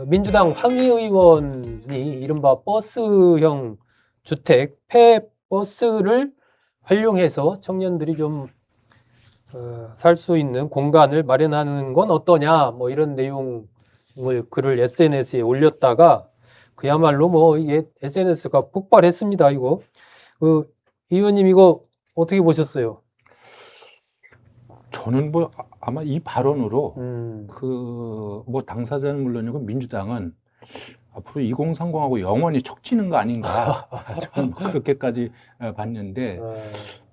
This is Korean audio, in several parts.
민주당 황희 의원이 이른바 버스형 주택, 폐버스를 활용해서 청년들이 좀 살 수 있는 공간을 마련하는 건 어떠냐, 뭐 이런 내용을 글을 SNS에 올렸다가 그야말로 뭐 이게 SNS가 폭발했습니다. 이거 의원님 이거 어떻게 보셨어요? 저는 뭐 아마 이 발언으로 뭐 당사자는 물론이고 민주당은 앞으로 2030하고 영원히 척지는 거 아닌가 저는 뭐 그렇게까지 봤는데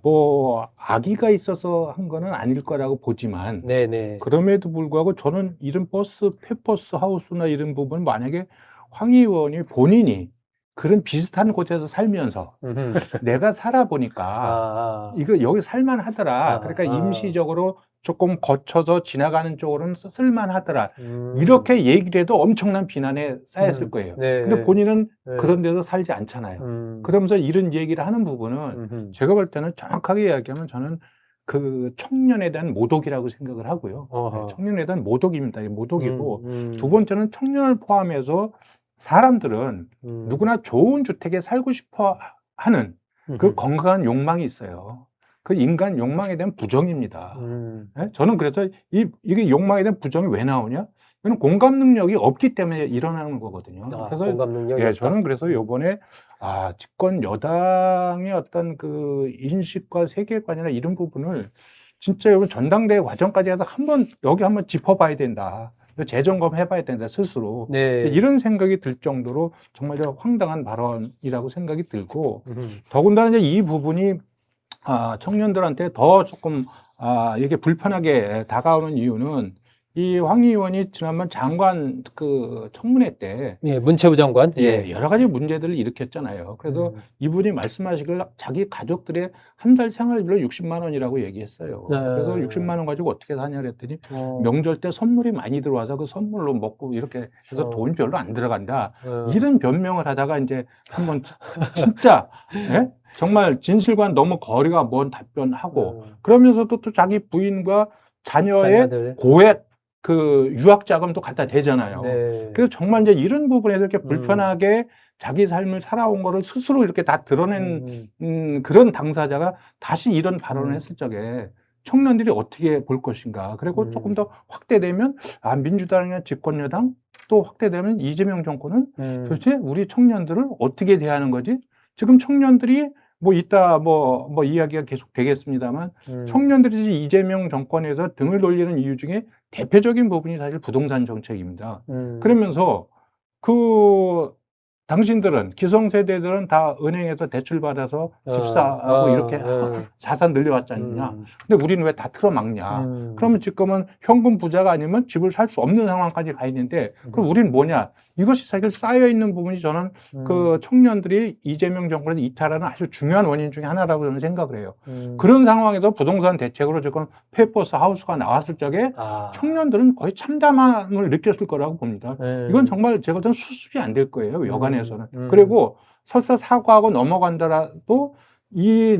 뭐 악의가 있어서 한 거는 아닐 거라고 보지만 네네. 그럼에도 불구하고 저는 이런 버스, 폐버스 하우스나 이런 부분 만약에 황 의원이 본인이 그런 비슷한 곳에서 살면서 내가 살아보니까 이거 여기 살만하더라. 그러니까 임시적으로 조금 거쳐서 지나가는 쪽으로는 쓸만하더라. 이렇게 얘기를 해도 엄청난 비난에 쌓였을 거예요. 네. 근데 본인은 네. 그런 데서 살지 않잖아요. 그러면서 이런 얘기를 하는 부분은 제가 볼 때는 정확하게 이야기하면 저는 그 청년에 대한 모독이라고 생각을 하고요. 네, 청년에 대한 모독입니다. 모독이고 두 번째는 청년을 포함해서 사람들은 누구나 좋은 주택에 살고 싶어 하는 그 건강한 욕망이 있어요. 그 인간 욕망에 대한 부정입니다. 네? 저는 그래서 이게 욕망에 대한 부정이 왜 나오냐? 이건 공감 능력이 없기 때문에 일어나는 거거든요. 그래서 공감 능력이 예, 없다. 저는 그래서 요번에 집권 여당의 어떤 그 인식과 세계관이나 이런 부분을 진짜 여러분 전당대회 과정까지 해서 여기 한번 짚어봐야 된다. 재점검 해봐야 된다, 스스로. 네. 이런 생각이 들 정도로 정말 황당한 발언이라고 생각이 들고, 더군다나 이제 이 부분이, 청년들한테 더 조금, 이게 불편하게 다가오는 이유는 이 황 의원이 지난번 장관 그 청문회 때 예, 문체부 장관. 예, 여러 가지 문제들을 일으켰잖아요. 그래서 이분이 말씀하시길 자기 가족들의 한 달 생활비로 60만 원이라고 얘기했어요. 그래서 60만 원 가지고 어떻게 사냐 그랬더니 명절 때 선물이 많이 들어와서 그 선물로 먹고 이렇게 해서 돈이 별로 안 들어간다. 이런 변명을 하다가 이제 한번 진짜 예? 정말 진실과는 너무 거리가 먼 답변하고 그러면서도 또 자기 부인과 자녀의 자녀들. 고액 그 유학 자금도 갖다 대잖아요. 네. 그래서 정말 이제 이런 부분에서 이렇게 불편하게 자기 삶을 살아온 거를 스스로 이렇게 다 드러낸 그런 당사자가 다시 이런 발언을 했을 적에 청년들이 어떻게 볼 것인가. 그리고 조금 더 확대되면 민주당이나 집권여당 또 확대되면 이재명 정권은 도대체 우리 청년들을 어떻게 대하는 거지? 지금 청년들이 뭐 이따 뭐 이야기가 계속 되겠습니다만 청년들이 이재명 정권에서 등을 돌리는 이유 중에 대표적인 부분이 사실 부동산 정책입니다. 그러면서 당신들은 기성세대들은 다 은행에서 대출 받아서 집 사고 이렇게 자산 늘려왔지 않느냐. 근데 우리는 왜 다 틀어막냐. 그러면 지금은 현금 부자가 아니면 집을 살 수 없는 상황까지 가 있는데 그럼 우리는 뭐냐. 이것이 사실 쌓여있는 부분이 저는 그 청년들이 이재명 정권에서 이탈하는 아주 중요한 원인 중에 하나라고 저는 생각을 해요. 그런 상황에서 부동산 대책으로 지금 폐버스 하우스가 나왔을 적에 청년들은 거의 참담함을 느꼈을 거라고 봅니다. 이건 정말 제가 좀 수습이 안 될 거예요. 여간에서는. 그리고 설사 사과하고 넘어간다라도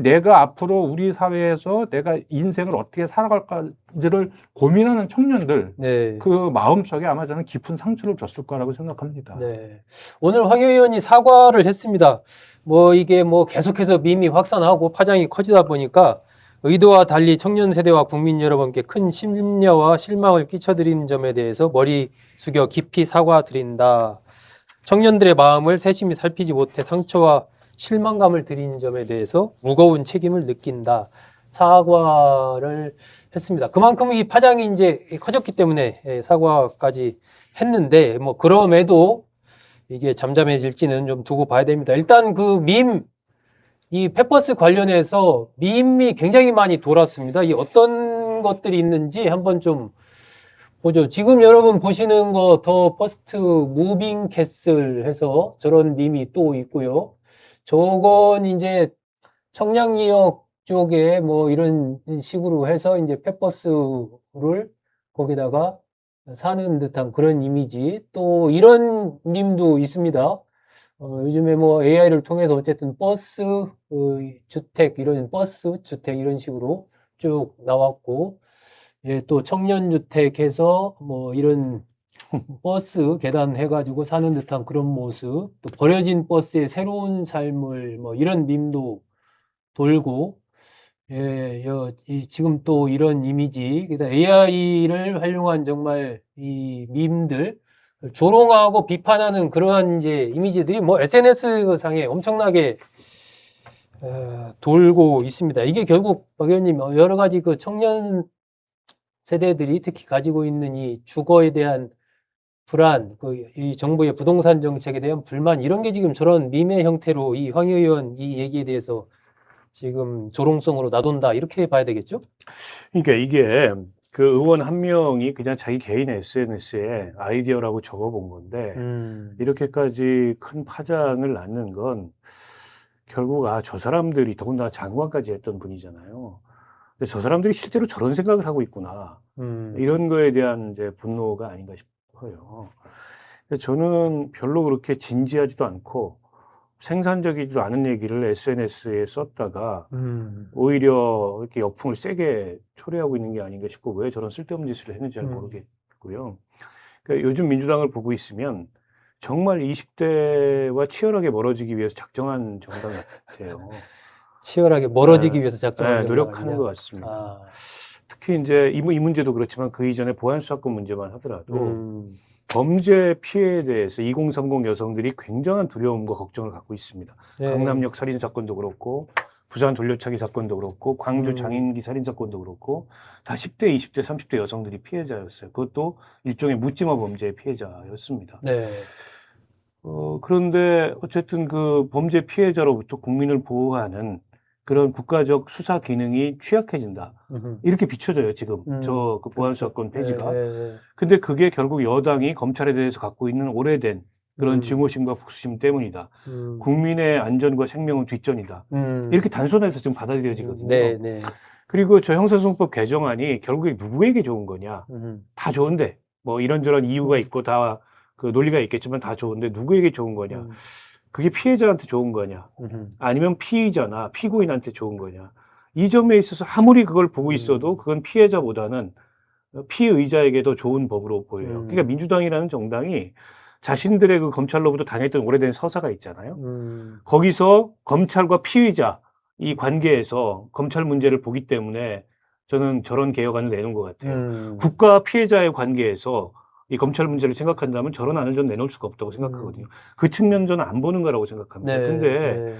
내가 앞으로 우리 사회에서 내가 인생을 어떻게 살아갈까지를 고민하는 청년들 그 마음속에 아마 저는 깊은 상처를 줬을 거라고 생각합니다. 네. 오늘 황 의원이 사과를 했습니다. 뭐 이게 뭐 계속해서 밈이 확산하고 파장이 커지다 보니까 의도와 달리 청년 세대와 국민 여러분께 큰 심려와 실망을 끼쳐드린 점에 대해서 머리 숙여 깊이 사과드린다. 청년들의 마음을 세심히 살피지 못해 상처와 실망감을 드린 점에 대해서 무거운 책임을 느낀다. 사과를 했습니다. 그만큼 이 파장이 이제 커졌기 때문에 사과까지 했는데, 뭐, 그럼에도 이게 잠잠해질지는 좀 두고 봐야 됩니다. 일단 이 펫버스 관련해서 밈이 굉장히 많이 돌았습니다. 이 어떤 것들이 있는지 한번 좀 보죠. 지금 여러분 보시는 거 더 퍼스트 무빙 캐슬 해서 저런 밈이 또 있고요. 저건 이제 청량리역 쪽에 뭐 이런 식으로 해서 이제 펫버스를 거기다가 사는 듯한 그런 이미지. 또 이런 밈도 있습니다. 요즘에 뭐 AI를 통해서 어쨌든 버스 주택 이런 식으로 쭉 나왔고, 예, 또 청년주택 해서 뭐 이런 버스 계단해가지고 사는 듯한 그런 모습, 또 버려진 버스의 새로운 삶을 뭐 이런 밈도 돌고, 예, 지금 또 이런 이미지, 그다음 AI를 활용한 정말 이 밈들, 조롱하고 비판하는 그러한 이제 이미지들이 뭐 SNS 상에 엄청나게 돌고 있습니다. 이게 결국 박 의원님 여러 가지 그 청년 세대들이 특히 가지고 있는 이 주거에 대한 불안, 이 정부의 부동산 정책에 대한 불만 이런 게 지금 저런 밈의 형태로 이 황 의원 이 얘기에 대해서 지금 조롱성으로 나돈다 이렇게 봐야 되겠죠? 그러니까 이게 그 의원 한 명이 그냥 자기 개인 SNS에 아이디어라고 적어본 건데 이렇게까지 큰 파장을 낳는 건 결국 저 사람들이 더군다나 장관까지 했던 분이잖아요. 근데 저 사람들이 실제로 저런 생각을 하고 있구나. 이런 거에 대한 이제 분노가 아닌가 싶어요. 근데 저는 별로 그렇게 진지하지도 않고 생산적이지도 않은 얘기를 SNS에 썼다가 오히려 이렇게 역풍을 세게 초래하고 있는 게 아닌가 싶고 왜 저런 쓸데없는 짓을 했는지 잘 모르겠고요. 그러니까 요즘 민주당을 보고 있으면 정말 20대와 치열하게 멀어지기 위해서 작정한 정당 같아요. 치열하게 멀어지기 위해서 작정하는 노력하는 것 같습니다. 특히 이제 이 문제도 그렇지만 그 이전에 보안수 사건 문제만 하더라도 범죄 피해에 대해서 2030 여성들이 굉장한 두려움과 걱정을 갖고 있습니다. 네. 강남역 살인 사건도 그렇고 부산 돌려차기 사건도 그렇고 광주 장인기 살인 사건도 그렇고 다 10대, 20대, 30대 여성들이 피해자였어요. 그것도 일종의 묻지마 범죄의 피해자였습니다. 네. 그런데 어쨌든 그 범죄 피해자로부터 국민을 보호하는 그런 국가적 수사 기능이 취약해진다. 이렇게 비춰져요, 지금. 그 보안수 사건 폐지가. 근데 그게 결국 여당이 검찰에 대해서 갖고 있는 오래된 그런 증오심과 복수심 때문이다. 국민의 안전과 생명은 뒷전이다. 이렇게 단순해서 지금 받아들여지거든요. 네, 네. 그리고 저 형사소송법 개정안이 결국에 누구에게 좋은 거냐. 다 좋은데, 뭐 이런저런 이유가 있고 다 그 논리가 있겠지만 다 좋은데 누구에게 좋은 거냐. 그게 피해자한테 좋은 거냐. 아니면 피의자나 피고인한테 좋은 거냐. 이 점에 있어서 아무리 그걸 보고 있어도 그건 피해자보다는 피의자에게 더 좋은 법으로 보여요. 그러니까 민주당이라는 정당이 자신들의 그 검찰로부터 당했던 오래된 서사가 있잖아요. 거기서 검찰과 피의자 이 관계에서 검찰 문제를 보기 때문에 저는 저런 개혁안을 내놓은 것 같아요. 국가 피해자의 관계에서 이 검찰 문제를 생각한다면 저런 안을 좀 내놓을 수가 없다고 생각하거든요. 그 측면 저는 안 보는 거라고 생각합니다. 네, 근데 네.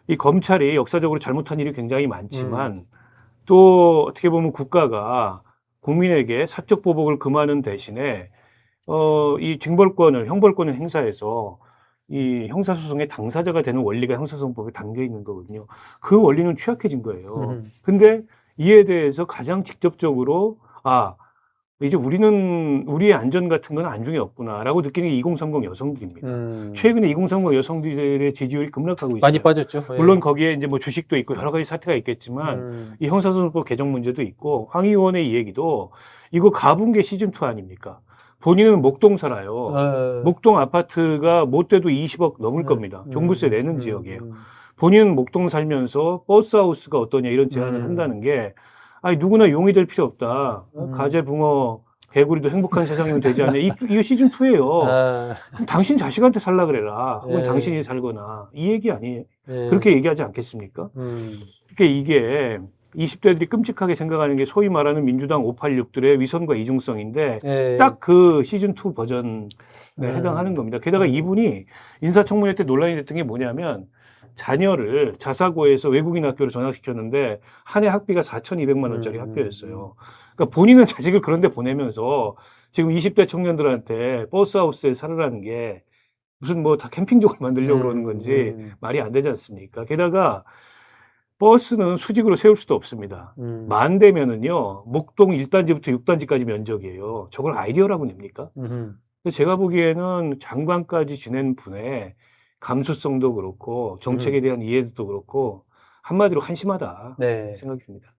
이 검찰이 역사적으로 잘못한 일이 굉장히 많지만 또 어떻게 보면 국가가 국민에게 사적 보복을 금하는 대신에 이 징벌권을 형벌권을 행사해서 이 형사소송의 당사자가 되는 원리가 형사소송법에 담겨 있는 거거든요. 그 원리는 취약해진 거예요. 근데 이에 대해서 가장 직접적으로 이제 우리의 안전 같은 건 안중에 없구나라고 느끼는 게 2030 여성들입니다. 최근에 2030 여성들의 지지율이 급락하고 있어요. 많이 빠졌죠. 물론 거기에 이제 뭐 주식도 있고 여러 가지 사태가 있겠지만 이 형사소송법 개정 문제도 있고 황 의원의 이 얘기도 이거 가분계 시즌2 아닙니까? 본인은 목동 살아요. 목동 아파트가 못 돼도 20억 넘을 겁니다. 종부세 내는 지역이에요. 본인은 목동 살면서 버스하우스가 어떠냐 이런 제안을 한다는 게 누구나 용이 될 필요 없다. 가재, 붕어, 개구리도 행복한 세상이면 되지 않냐. 이거 시즌2예요. 그럼 당신 자식한테 살라 그래라. 혹은 당신이 살거나. 이 얘기 아니에요. 그렇게 얘기하지 않겠습니까? 그러니까 이게 20대들이 끔찍하게 생각하는 게 소위 말하는 민주당 586들의 위선과 이중성인데 딱 그 시즌2 버전에 해당하는 겁니다. 게다가 이분이 인사청문회 때 논란이 됐던 게 뭐냐면 자녀를 자사고에서 외국인 학교로 전학시켰는데 한 해 학비가 4,200만 원짜리 학교였어요. 그러니까 본인은 자식을 그런 데 보내면서 지금 20대 청년들한테 버스하우스에 살으라는 게 무슨 뭐 다 캠핑족을 만들려고 그러는 건지 말이 안 되지 않습니까? 게다가 버스는 수직으로 세울 수도 없습니다. 만 대면은요, 목동 1단지부터 6단지까지 면적이에요. 저걸 아이디어라고 냅니까? 제가 보기에는 장관까지 지낸 분의 감수성도 그렇고 정책에 대한 이해도 그렇고 한마디로 한심하다 생각이 듭니다.